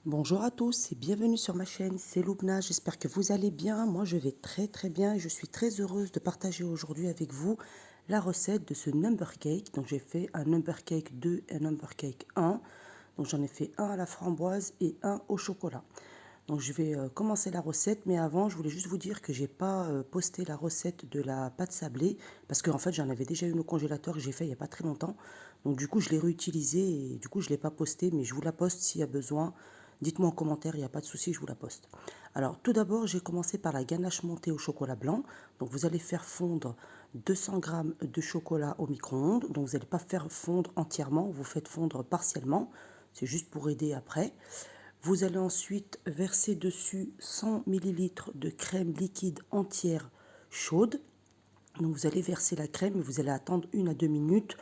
Bonjour à tous et bienvenue sur ma chaîne, c'est Loubna, j'espère que vous allez bien. Moi je vais très bien et je suis très heureuse de partager aujourd'hui avec vous la recette de ce number cake. Donc j'ai fait un number cake 2 et un number cake 1. Donc j'en ai fait un à la framboise et un au chocolat. Donc je vais commencer la recette, mais avant je voulais juste vous dire que j'ai pas posté la recette de la pâte sablée parce qu'en fait j'en avais déjà une au congélateur que j'ai fait il n'y a pas très longtemps. Donc du coup je l'ai réutilisée et du coup je l'ai pas postée, mais je vous la poste s'il y a besoin. Dites-moi en commentaire, il n'y a pas de souci, je vous la poste. Alors tout d'abord j'ai commencé par la ganache montée au chocolat blanc. Donc vous allez faire fondre 200 g de chocolat au micro-ondes. Donc vous n'allez pas faire fondre entièrement, vous faites fondre partiellement. C'est juste pour aider après. Vous allez ensuite verser dessus 100 ml de crème liquide entière chaude. Donc vous allez verser la crème et vous allez attendre 1 à 2 minutes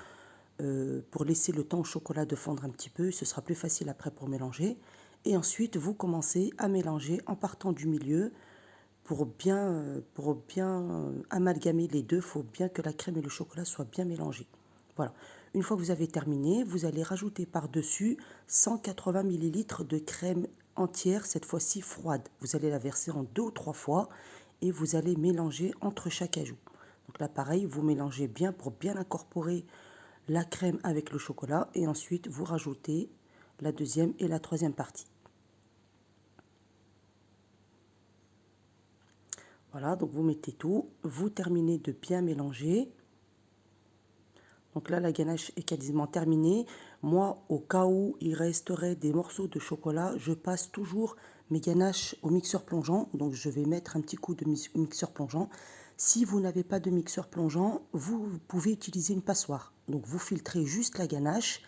pour laisser le temps au chocolat de fondre un petit peu. Ce sera plus facile après pour mélanger. Et ensuite, vous commencez à mélanger en partant du milieu pour bien amalgamer les deux. Il faut bien que la crème et le chocolat soient bien mélangés. Voilà. Une fois que vous avez terminé, vous allez rajouter par-dessus 180 ml de crème entière, cette fois-ci froide. Vous allez la verser en 2 ou 3 fois et vous allez mélanger entre chaque ajout. Donc là, pareil, vous mélangez bien pour bien incorporer la crème avec le chocolat et ensuite vous rajoutez la deuxième et la troisième partie. Voilà, donc vous mettez tout, vous terminez de bien mélanger. Donc là, la ganache est quasiment terminée. Moi, au cas où il resterait des morceaux de chocolat, je passe toujours mes ganaches au mixeur plongeant. Donc je vais mettre un petit coup de mixeur plongeant. Si vous n'avez pas de mixeur plongeant, vous pouvez utiliser une passoire. Donc vous filtrez juste la ganache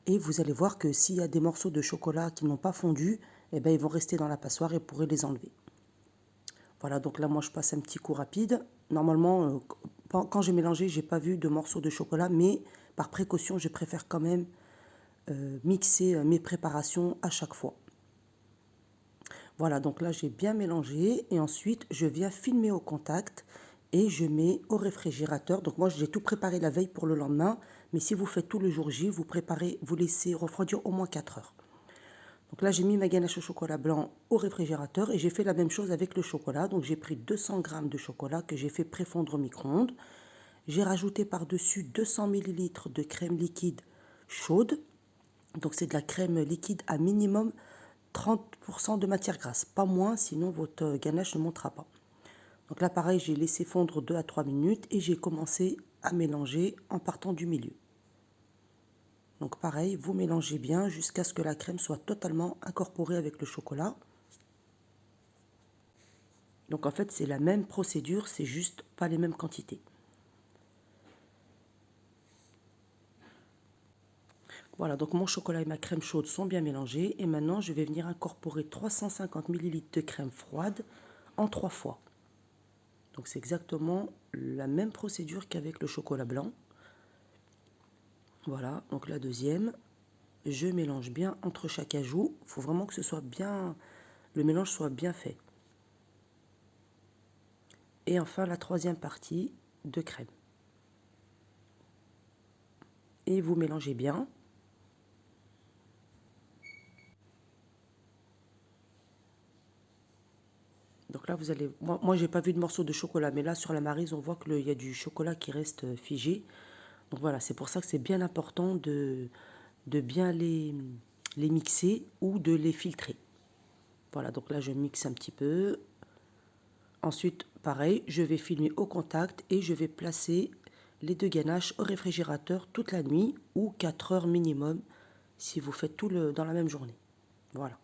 et vous allez voir que s'il y a des morceaux de chocolat qui n'ont pas fondu, eh bien, ils vont rester dans la passoire et vous pourrez les enlever. Voilà, donc là, moi, je passe un petit coup rapide. Normalement, quand j'ai mélangé, j'ai pas vu de morceaux de chocolat, mais par précaution, je préfère quand même mixer mes préparations à chaque fois. Voilà, donc là, j'ai bien mélangé et ensuite, je viens filmer au contact et je mets au réfrigérateur. Donc moi, j'ai tout préparé la veille pour le lendemain, mais si vous faites tout le jour J, vous laissez refroidir au moins 4 heures. Donc là, j'ai mis ma ganache au chocolat blanc au réfrigérateur et j'ai fait la même chose avec le chocolat. Donc j'ai pris 200 g de chocolat que j'ai fait préfondre au micro-ondes. J'ai rajouté par-dessus 200 ml de crème liquide chaude. Donc c'est de la crème liquide à minimum 30% de matière grasse, pas moins, sinon votre ganache ne montera pas. Donc là, pareil, j'ai laissé fondre 2 à 3 minutes et j'ai commencé à mélanger en partant du milieu. Donc pareil, vous mélangez bien jusqu'à ce que la crème soit totalement incorporée avec le chocolat. Donc en fait, c'est la même procédure, c'est juste pas les mêmes quantités. Voilà, donc mon chocolat et ma crème chaude sont bien mélangés. Et maintenant, je vais venir incorporer 350 ml de crème froide en 3 fois. Donc c'est exactement la même procédure qu'avec le chocolat blanc. Voilà, donc la deuxième, je mélange bien entre chaque ajout. Il faut vraiment que ce soit bien, le mélange soit bien fait. Et enfin la troisième partie de crème. Et vous mélangez bien. Donc là, vous allez... Moi j'ai pas vu de morceau de chocolat, mais là, sur la Maryse, on voit qu'il y a du chocolat qui reste figé. Donc voilà, c'est pour ça que c'est bien important de bien les mixer ou de les filtrer. Voilà, donc là, je mixe un petit peu. Ensuite, pareil, je vais filmer au contact et je vais placer les deux ganaches au réfrigérateur toute la nuit ou 4 heures minimum si vous faites tout dans la même journée. Voilà.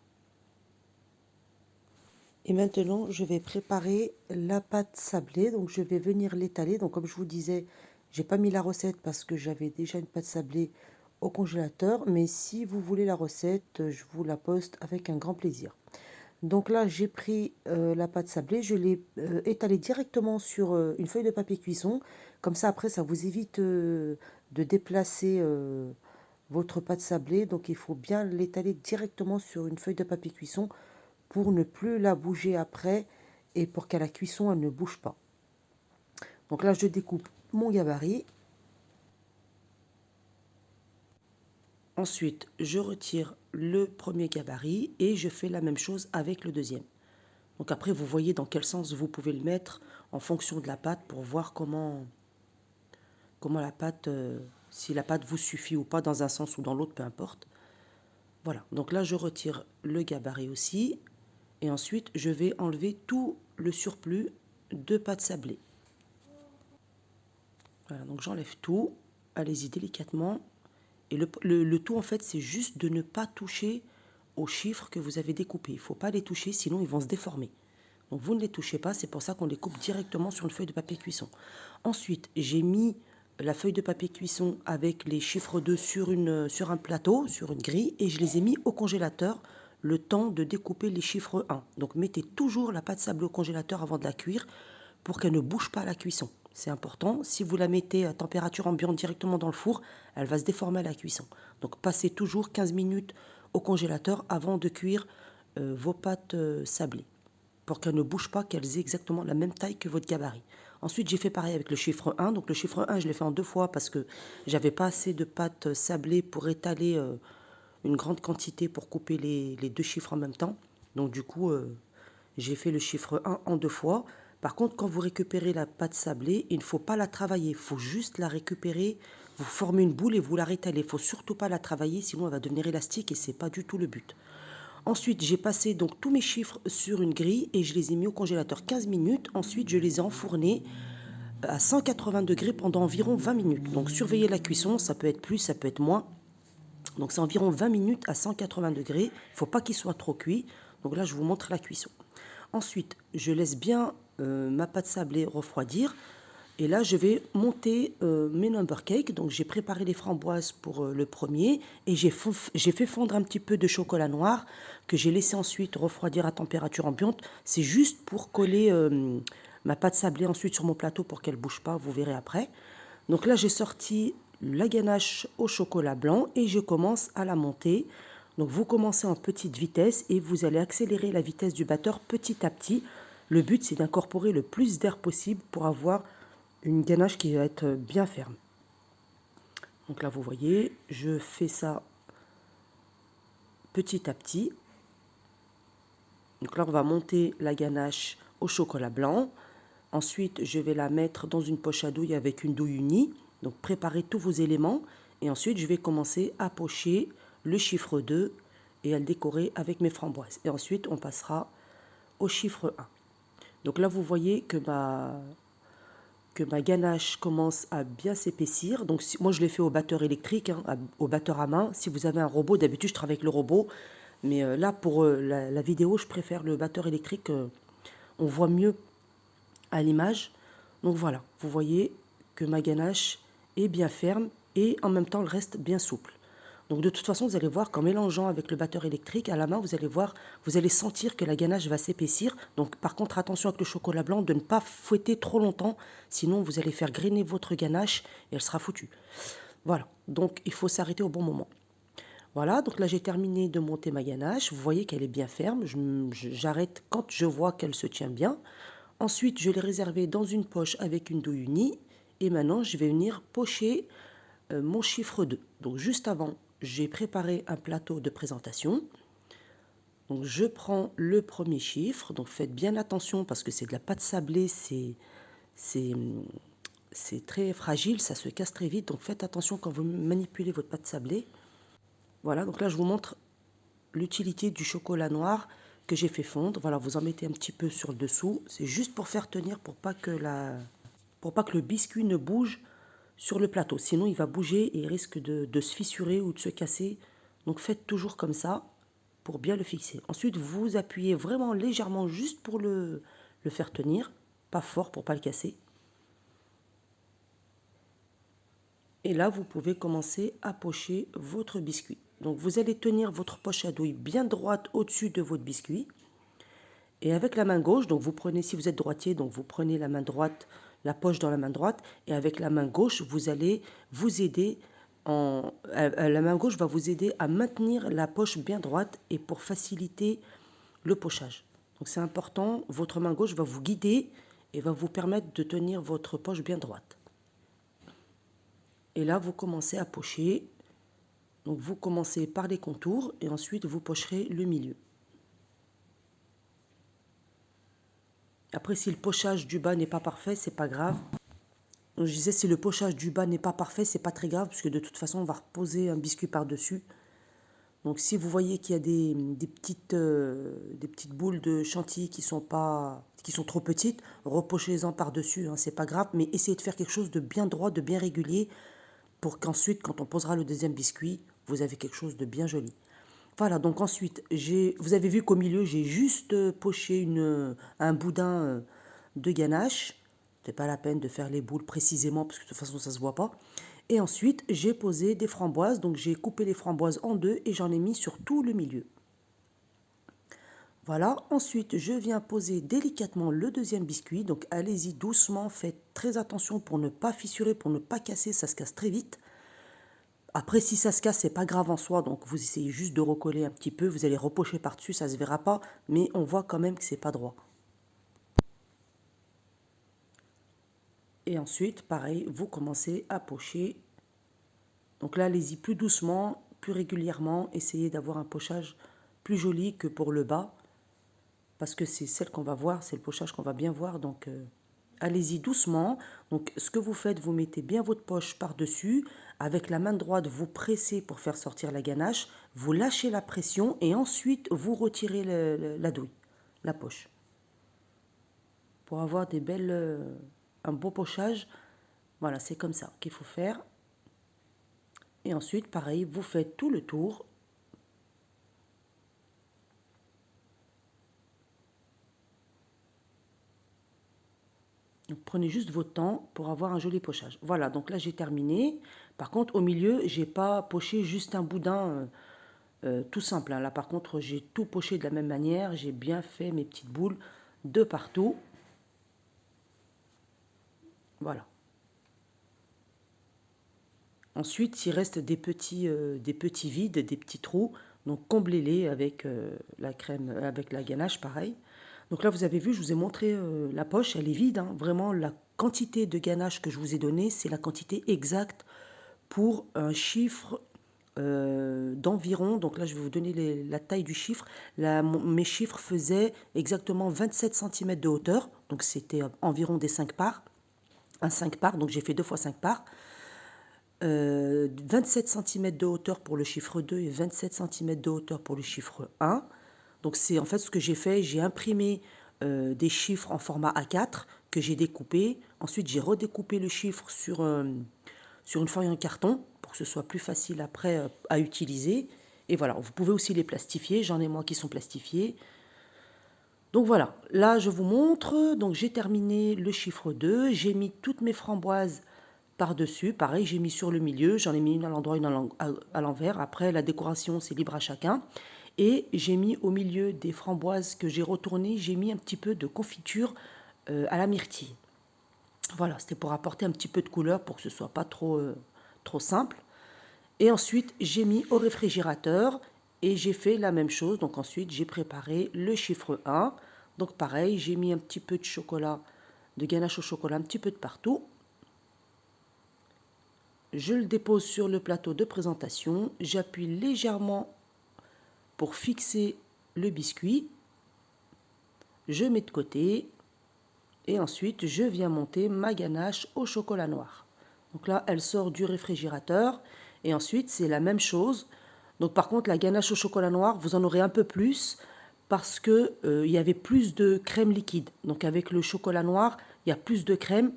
Et maintenant, je vais préparer la pâte sablée. Donc, je vais venir l'étaler. Donc, comme je vous disais, j'ai pas mis la recette parce que j'avais déjà une pâte sablée au congélateur. Mais si vous voulez la recette, je vous la poste avec un grand plaisir. Donc là, j'ai pris la pâte sablée. Je l'ai étalée directement sur une feuille de papier cuisson. Comme ça, après, ça vous évite de déplacer votre pâte sablée. Donc, il faut bien l'étaler directement sur une feuille de papier cuisson pour ne plus la bouger après et pour qu'à la cuisson, elle ne bouge pas. Donc là, je découpe mon gabarit. Ensuite, je retire le premier gabarit et je fais la même chose avec le deuxième. Donc après, vous voyez dans quel sens vous pouvez le mettre en fonction de la pâte pour voir comment la pâte, si la pâte vous suffit ou pas dans un sens ou dans l'autre, peu importe. Voilà, donc là je retire le gabarit aussi et ensuite je vais enlever tout le surplus de pâte sablée. Voilà, donc j'enlève tout, allez-y délicatement. Et le tout en fait c'est juste de ne pas toucher aux chiffres que vous avez découpés. Il ne faut pas les toucher sinon ils vont se déformer. Donc vous ne les touchez pas, c'est pour ça qu'on les coupe directement sur une feuille de papier cuisson. Ensuite j'ai mis la feuille de papier cuisson avec les chiffres 2 sur un plateau, sur une grille, et je les ai mis au congélateur le temps de découper les chiffres 1. Donc mettez toujours la pâte sablée au congélateur avant de la cuire pour qu'elle ne bouge pas à la cuisson. C'est important. Si vous la mettez à température ambiante directement dans le four, elle va se déformer à la cuisson. Donc passez toujours 15 minutes au congélateur avant de cuire vos pâtes sablées pour qu'elles ne bougent pas, qu'elles aient exactement la même taille que votre gabarit. Ensuite, j'ai fait pareil avec le chiffre 1. Donc le chiffre 1, je l'ai fait en 2 fois parce que j'avais pas assez de pâte sablée pour étaler une grande quantité pour couper les 2 chiffres en même temps. Donc du coup, j'ai fait le chiffre 1 en 2 fois. Par contre, quand vous récupérez la pâte sablée, il ne faut pas la travailler. Il faut juste la récupérer. Vous formez une boule et vous la rétalez. Il ne faut surtout pas la travailler, sinon elle va devenir élastique et ce n'est pas du tout le but. Ensuite, j'ai passé donc tous mes chiffres sur une grille et je les ai mis au congélateur 15 minutes. Ensuite, je les ai enfournés à 180 degrés pendant environ 20 minutes. Donc, surveillez la cuisson, ça peut être plus, ça peut être moins. Donc, c'est environ 20 minutes à 180 degrés. Il ne faut pas qu'il soit trop cuit. Donc là, je vous montre la cuisson. Ensuite, je laisse bien ma pâte sablée refroidir. Et là, je vais monter mes number cakes. Donc, j'ai préparé les framboises pour le premier. Et j'ai fait fondre un petit peu de chocolat noir que j'ai laissé ensuite refroidir à température ambiante. C'est juste pour coller ma pâte sablée ensuite sur mon plateau pour qu'elle ne bouge pas. Vous verrez après. Donc là, j'ai sorti la ganache au chocolat blanc et je commence à la monter. Donc, vous commencez en petite vitesse et vous allez accélérer la vitesse du batteur petit à petit. Le but, c'est d'incorporer le plus d'air possible pour avoir une ganache qui va être bien ferme. Donc là, vous voyez, je fais ça petit à petit. Donc là, on va monter la ganache au chocolat blanc. Ensuite, je vais la mettre dans une poche à douille avec une douille unie. Donc, préparez tous vos éléments. Et ensuite, je vais commencer à pocher le chiffre 2 et à le décorer avec mes framboises. Et ensuite, on passera au chiffre 1. Donc là, vous voyez que ma ganache commence à bien s'épaissir. Donc moi, je l'ai fait au batteur électrique, hein, au batteur à main. Si vous avez un robot, d'habitude, je travaille avec le robot. Mais là, pour la vidéo, je préfère le batteur électrique. On voit mieux à l'image. Donc voilà, vous voyez que ma ganache est bien ferme et en même temps, elle reste bien souple. Donc de toute façon, vous allez voir qu'en mélangeant avec le batteur électrique à la main, vous allez sentir que la ganache va s'épaissir. Donc par contre, attention avec le chocolat blanc de ne pas fouetter trop longtemps, sinon vous allez faire grainer votre ganache et elle sera foutue. Voilà, donc il faut s'arrêter au bon moment. Voilà, donc là j'ai terminé de monter ma ganache. Vous voyez qu'elle est bien ferme. J'arrête quand je vois qu'elle se tient bien. Ensuite, je l'ai réservée dans une poche avec une douille unie. Et maintenant, je vais venir pocher mon chiffre 2. Donc juste avant, j'ai préparé un plateau de présentation. Donc je prends le premier chiffre. Donc faites bien attention parce que c'est de la pâte sablée, c'est très fragile, ça se casse très vite. Donc faites attention quand vous manipulez votre pâte sablée. Voilà, donc là je vous montre l'utilité du chocolat noir que j'ai fait fondre. Voilà, vous en mettez un petit peu sur le dessous. C'est juste pour faire tenir, pour pas que le biscuit ne bouge sur le plateau. Sinon, il va bouger et il risque de se fissurer ou de se casser. Donc, faites toujours comme ça pour bien le fixer. Ensuite, vous appuyez vraiment légèrement juste pour le faire tenir. Pas fort pour pas le casser. Et là, vous pouvez commencer à pocher votre biscuit. Donc, vous allez tenir votre poche à douille bien droite au-dessus de votre biscuit. Et avec la main gauche, donc vous prenez, si vous êtes droitier, donc vous prenez la main droite, la poche dans la main droite. Et avec la main gauche, vous allez vous aider, la main gauche va vous aider à maintenir la poche bien droite et pour faciliter le pochage. Donc c'est important, votre main gauche va vous guider et va vous permettre de tenir votre poche bien droite. Et là, vous commencez à pocher Donc vous commencez par les contours et ensuite vous pocherez le milieu. Après, si le pochage du bas n'est pas parfait, c'est pas grave. Donc, je disais, si le pochage du bas n'est pas parfait, c'est pas très grave, puisque de toute façon, on va reposer un biscuit par-dessus. Donc si vous voyez qu'il y a des petites boules de chantilly qui sont trop petites, repochez-en par-dessus, hein, c'est pas grave, mais essayez de faire quelque chose de bien droit, de bien régulier, pour qu'ensuite, quand on posera le deuxième biscuit, vous avez quelque chose de bien joli. Voilà, donc ensuite, vous avez vu qu'au milieu, j'ai juste poché un boudin de ganache. C'est pas la peine de faire les boules précisément, parce que de toute façon, ça ne se voit pas. Et ensuite, j'ai posé des framboises. Donc, j'ai coupé les framboises en deux et j'en ai mis sur tout le milieu. Voilà, ensuite, je viens poser délicatement le deuxième biscuit. Donc, allez-y doucement, faites très attention pour ne pas fissurer, pour ne pas casser, ça se casse très vite. Après, si ça se casse, c'est pas grave en soi, donc vous essayez juste de recoller un petit peu, vous allez repocher par-dessus, ça se verra pas, mais on voit quand même que c'est pas droit. Et ensuite, pareil, vous commencez à pocher. Donc là, allez-y plus doucement, plus régulièrement, essayez d'avoir un pochage plus joli que pour le bas, parce que c'est celle qu'on va voir, c'est le pochage qu'on va bien voir, donc allez-y doucement. Donc ce que vous faites, vous mettez bien votre poche par-dessus. Avec la main droite, vous pressez pour faire sortir la ganache. Vous lâchez la pression et ensuite vous retirez la douille, la poche. Pour avoir un beau pochage, voilà, c'est comme ça qu'il faut faire. Et ensuite, pareil, vous faites tout le tour. Donc, prenez juste votre temps pour avoir un joli pochage. Voilà, donc là j'ai terminé. Par contre, au milieu, j'ai pas poché juste un boudin tout simple. Hein. Là, par contre, j'ai tout poché de la même manière. J'ai bien fait mes petites boules de partout. Voilà. Ensuite, il reste des petits vides, des petits trous. Donc, comblez-les avec la crème, avec la ganache, pareil. Donc là, vous avez vu, je vous ai montré la poche, elle est vide. Hein. Vraiment, la quantité de ganache que je vous ai donnée, c'est la quantité exacte pour un chiffre d'environ. Donc là, je vais vous donner la taille du chiffre. Mes chiffres faisaient exactement 27 cm de hauteur. Donc c'était environ des 5 parts. Un 5 parts, donc j'ai fait 2 fois 5 parts. 27 cm de hauteur pour le chiffre 2 et 27 cm de hauteur pour le chiffre 1. Donc c'est en fait ce que j'ai fait, j'ai imprimé des chiffres en format A4 que j'ai découpé. Ensuite j'ai redécoupé le chiffre sur une feuille en carton pour que ce soit plus facile après à utiliser. Et voilà, vous pouvez aussi les plastifier, j'en ai moi qui sont plastifiés. Donc voilà, là je vous montre, donc j'ai terminé le chiffre 2, j'ai mis toutes mes framboises par-dessus, pareil, j'ai mis sur le milieu, j'en ai mis une à l'endroit, une à l'envers. Après, la décoration, c'est libre à chacun. Et j'ai mis au milieu des framboises que j'ai retournées, j'ai mis un petit peu de confiture à la myrtille. Voilà, c'était pour apporter un petit peu de couleur pour que ce soit pas trop simple. Et ensuite, j'ai mis au réfrigérateur et j'ai fait la même chose. Donc ensuite, j'ai préparé le chiffre 1. Donc pareil, j'ai mis un petit peu de chocolat, de ganache au chocolat, un petit peu de partout. Je le dépose sur le plateau de présentation. J'appuie légèrement pour fixer le biscuit. Je mets de côté. Et ensuite, je viens monter ma ganache au chocolat noir. Donc là, elle sort du réfrigérateur. Et ensuite, c'est la même chose. Donc par contre, la ganache au chocolat noir, vous en aurez un peu plus parce que il y avait plus de crème liquide. Donc avec le chocolat noir, il y a plus de crème.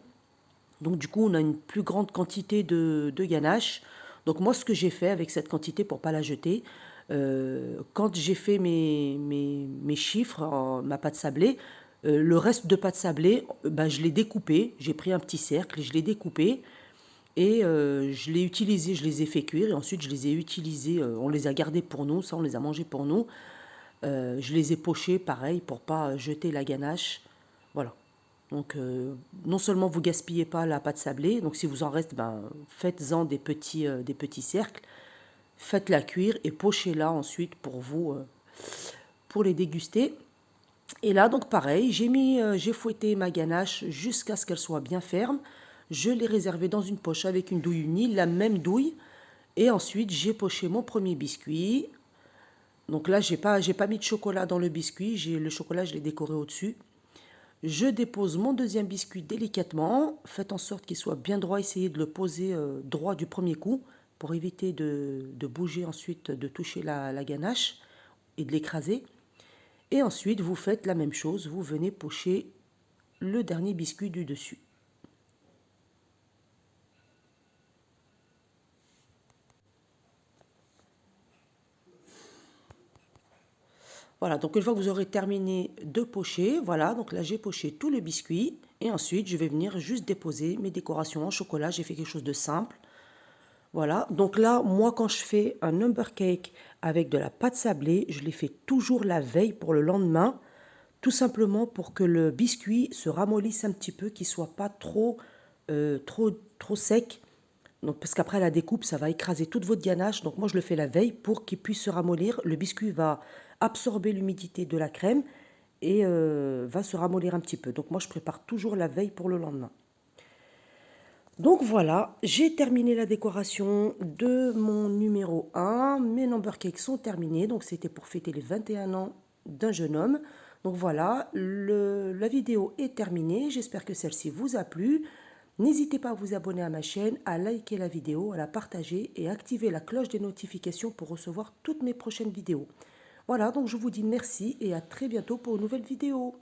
Donc du coup, on a une plus grande quantité de ganache. Donc moi, ce que j'ai fait avec cette quantité pour ne pas la jeter, quand j'ai fait mes chiffres, ma pâte sablée, le reste de pâte sablée, ben, je l'ai découpé. J'ai pris un petit cercle, je l'ai découpé et je l'ai utilisé, je les ai fait cuire et ensuite je les ai utilisés, on les a gardés pour nous, ça on les a mangés pour nous. Je les ai pochés pareil pour pas jeter la ganache. Voilà. Donc non seulement vous gaspillez pas la pâte sablée, donc si vous en reste, ben, faites-en des petits cercles, faites-la cuire et pochez-la ensuite pour vous, pour les déguster. Et là, donc pareil, j'ai fouetté ma ganache jusqu'à ce qu'elle soit bien ferme. Je l'ai réservée dans une poche avec une douille unie, la même douille. Et ensuite, j'ai poché mon premier biscuit. Donc là, j'ai pas mis de chocolat dans le biscuit. Le chocolat, je l'ai décoré au-dessus. Je dépose mon deuxième biscuit délicatement. Faites en sorte qu'il soit bien droit. Essayez de le poser droit du premier coup pour éviter de bouger ensuite, de toucher la ganache et de l'écraser. Et ensuite, vous faites la même chose. Vous venez pocher le dernier biscuit du dessus. Voilà, donc une fois que vous aurez terminé de pocher, voilà, donc là j'ai poché tout le biscuit. Et ensuite, je vais venir juste déposer mes décorations en chocolat. J'ai fait quelque chose de simple. Voilà, donc là, moi, quand je fais un number cake avec de la pâte sablée, je les fais toujours la veille pour le lendemain, tout simplement pour que le biscuit se ramollisse un petit peu, qu'il soit pas trop sec. Donc, parce qu'après la découpe, ça va écraser toute votre ganache. Donc moi, je le fais la veille pour qu'il puisse se ramollir. Le biscuit va absorber l'humidité de la crème et va se ramollir un petit peu. Donc moi, je prépare toujours la veille pour le lendemain. Donc voilà, j'ai terminé la décoration de mon numéro 1. Mes number cakes sont terminés. Donc c'était pour fêter les 21 ans d'un jeune homme. Donc voilà, la vidéo est terminée. J'espère que celle-ci vous a plu. N'hésitez pas à vous abonner à ma chaîne, à liker la vidéo, à la partager et à activer la cloche des notifications pour recevoir toutes mes prochaines vidéos. Voilà, donc je vous dis merci et à très bientôt pour une nouvelle vidéo.